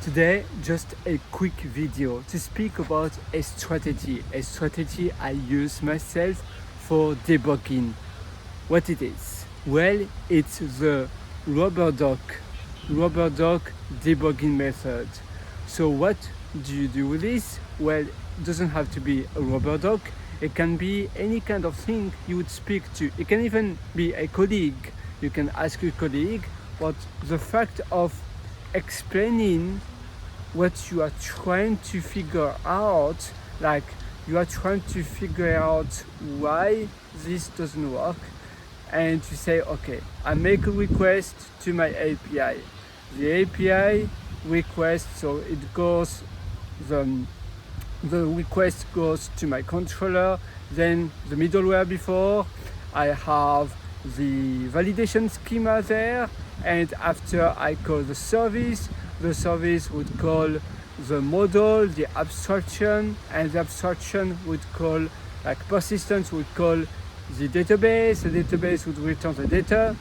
Today, just a quick video to speak about a strategy I use myself for debugging. What it is? Well, it's the rubber duck debugging method. So what do you do with this? Well, it doesn't have to be a rubber duck. It can be any kind of thing you would speak to. It can even be a colleague. You can ask your colleague, but the fact of explaining what you are trying to figure out, like you are trying to figure out why this doesn't work, and you say, okay, I make a request to my API. The API request, so it goes, the request goes to my controller, then the middleware before, I have the validation schema there, and after I call the service would call the model, the abstraction, and the abstraction would call, like persistence would call the database would return the data.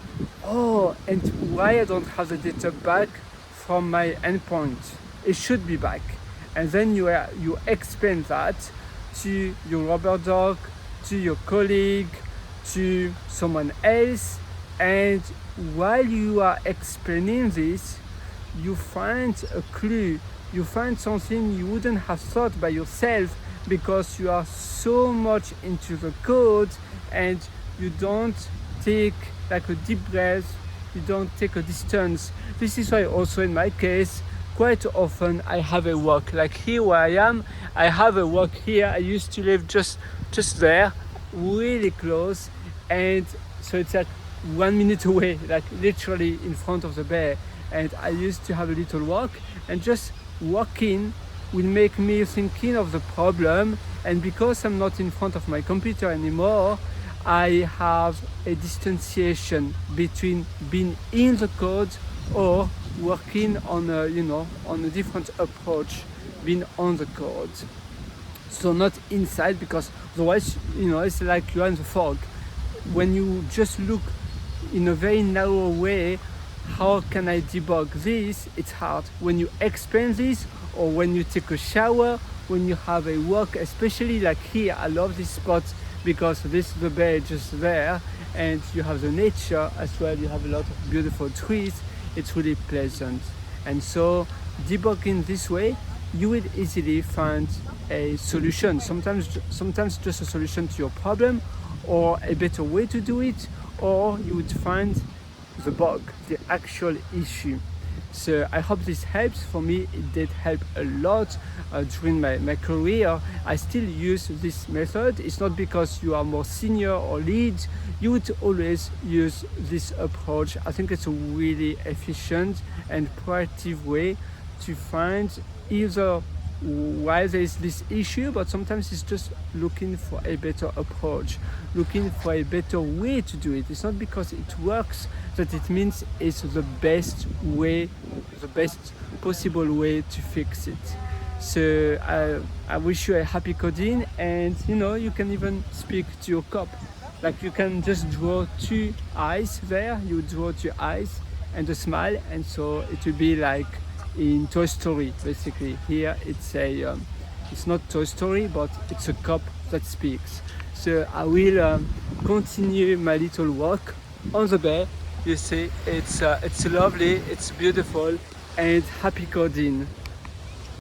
Oh, and why I don't have the data back from my endpoint? It should be back. And then you explain that to your rubber duck, to your colleague, to someone else, and while you are explaining this, you find a clue, you find something you wouldn't have thought by yourself because you are so much into the code and you don't take like a deep breath, you don't take a distance. This is why also in my case, quite often I have a walk, like here where I am, I have a walk here. I used to live just there, really close, and so it's like 1 minute away, like literally in front of the bear. And I used to have a little walk, and just walking will make me thinking of the problem. And because I'm not in front of my computer anymore, I have a distanciation between being in the code or working on a different approach, being on the code. So not inside, because otherwise, it's like you're in the fog. When you just look in a very narrow way, how can I debug this? It's hard. When you explain this, or when you take a shower, when you have a walk, especially like here, I love this spot because this is the bay just there, and you have the nature as well. You have a lot of beautiful trees. It's really pleasant. And so debugging this way, you will easily find a solution. Sometimes just a solution to your problem, or a better way to do it, or you would find the bug, the actual issue. So I hope this helps. For me, it did help a lot during my career. I still use this method. It's not because you are more senior or lead, you would always use this approach. I think it's a really efficient and proactive way to find either why there is this issue, but sometimes it's just looking for a better approach, looking for a better way to do it. It's not because it works that it means it's the best way, the best possible way to fix it. So I wish you a happy coding, and you can even speak to your cop. Like you can just draw two eyes there, you draw two eyes and a smile, and so it will be like in Toy Story, basically. Here it's not Toy Story, but it's a cop that speaks. So I will continue my little walk on the bay. You see, it's lovely, it's beautiful, and happy coding.